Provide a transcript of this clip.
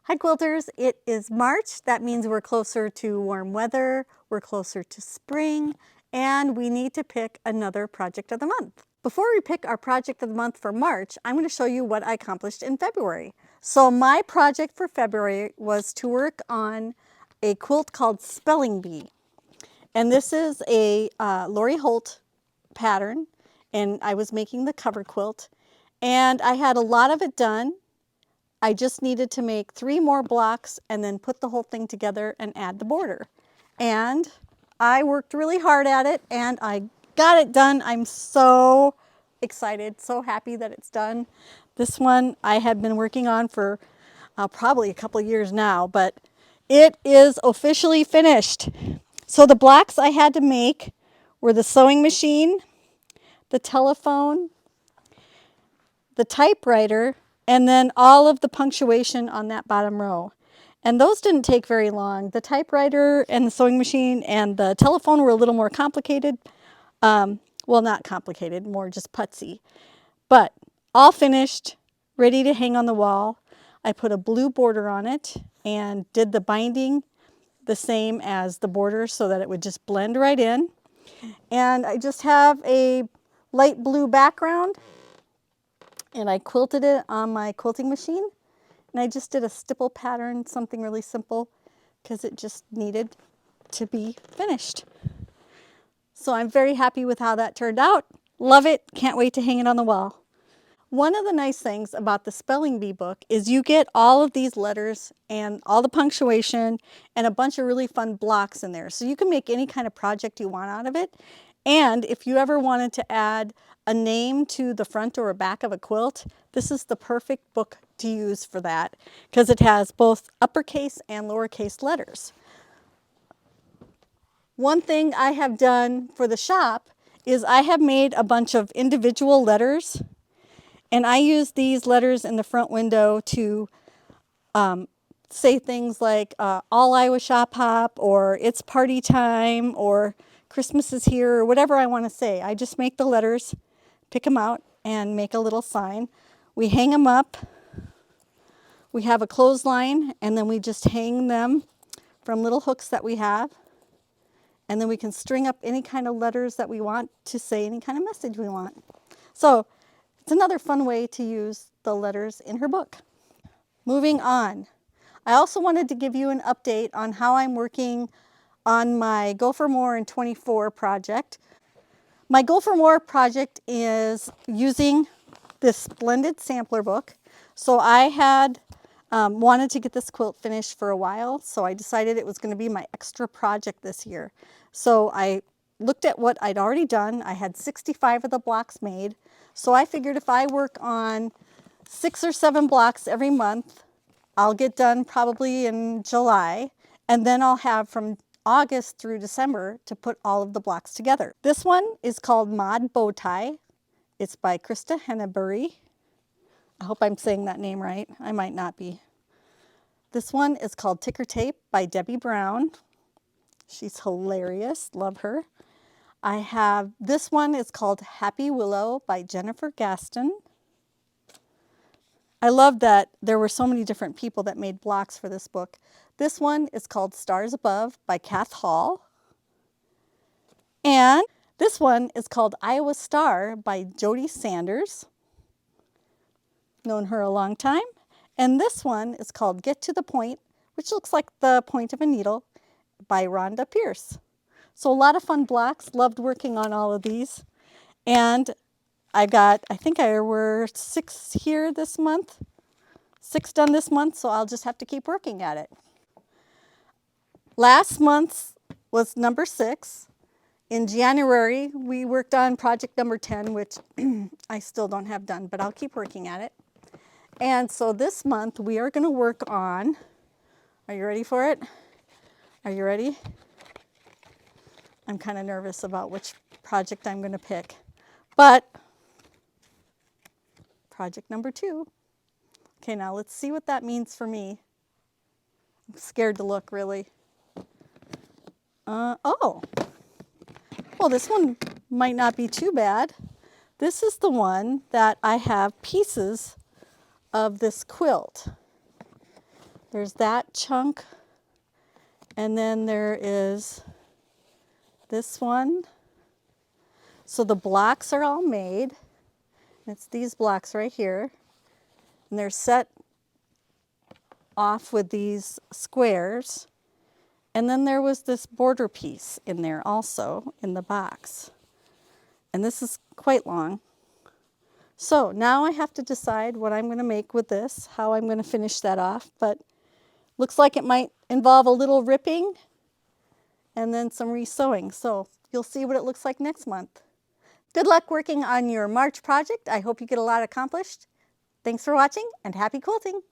Hi quilters, it is March. That means we're closer to warm weather, we're closer to spring, and we need to pick another project of the month. Before we pick our project of the month for March, I'm going to show you what I accomplished in February. So my project for February was to work on a quilt called Spelling Bee. And this is a Lori Holt pattern, and I was making the cover quilt. And I had a lot of it done. I just needed to make 3 more blocks and then put the whole thing together and add the border. And I worked really hard at it and I got it done. I'm so excited, so happy that it's done. This one I had been working on for probably a couple years now, but it is officially finished. So the blocks I had to make were the sewing machine, the telephone, the typewriter, and then all of the punctuation on that bottom row. And those didn't take very long. The typewriter and the sewing machine and the telephone were a little more complicated. Well, not complicated, more just putsy. But all finished, ready to hang on the wall. I put a blue border on it and did the binding the same as the border so that it would just blend right in. And I just have a light blue background and I quilted it on my quilting machine. And I just did a stipple pattern, something really simple, because it just needed to be finished. So I'm very happy with how that turned out. Love it. Can't wait to hang it on the wall. One of the nice things about the Spelling Bee book is you get all of these letters and all the punctuation and a bunch of really fun blocks in there. So you can make any kind of project you want out of it. And if you ever wanted to add a name to the front or back of a quilt, this is the perfect book to use for that because it has both uppercase and lowercase letters. One thing I have done for the shop is I have made a bunch of individual letters. And I use these letters in the front window to say things like all Iowa shop hop or it's party time or Christmas is here or whatever I want to say. I just make the letters, pick them out and make a little sign. We hang them up. We have a clothesline and then we just hang them from little hooks that we have. And then we can string up any kind of letters that we want to say any kind of message we want. So it's another fun way to use the letters in her book. Moving on. I also wanted to give you an update on how I'm working on my Go for More in 24 project. My Go for More project is using this splendid sampler book. So I had wanted to get this quilt finished for a while, so I decided it was going to be my extra project this year. So I looked at what I'd already done. I had 65 of the blocks made. So I figured if I work on 6 or 7 blocks every month, I'll get done probably in July, and then I'll have from August through December to put all of the blocks together. This one is called Mod Bowtie. It's by Krista Hennebury. I hope I'm saying that name right. I might not be. This one is called Ticker Tape by Debbie Brown. She's hilarious. Love her. I have this one is called Happy Willow by Jennifer Gaston. I love that there were so many different people that made blocks for this book. This one is called Stars Above by Kath Hall. And this one is called Iowa Star by Jody Sanders. Known her a long time. And this one is called Get to the Point, which looks like the point of a needle, by Rhonda Pierce. So a lot of fun blocks. Loved working on all of these. And I think there were 6 here this month. 6 done this month, so I'll just have to keep working at it. Last month was number 6. In January, we worked on project number 10, which I still don't have done, but I'll keep working at it. And so this month we are going to work on, are you ready for it? Are you ready? I'm kind of nervous about which project I'm going to pick, but project number 2. Okay, now let's see what that means for me. I'm scared to look, really. Oh, well, this one might not be too bad. This is the one that I have pieces of this quilt. There's that chunk, and then there is this one. So the blocks are all made. It's these blocks right here, and they're set off with these squares. And then there was this border piece in there also in the box. And this is quite long. So now I have to decide what I'm going to make with this, how I'm going to finish that off, but looks like it might involve a little ripping and then some resewing. So you'll see what it looks like next month. Good luck working on your March project. I hope you get a lot accomplished. Thanks for watching and happy quilting!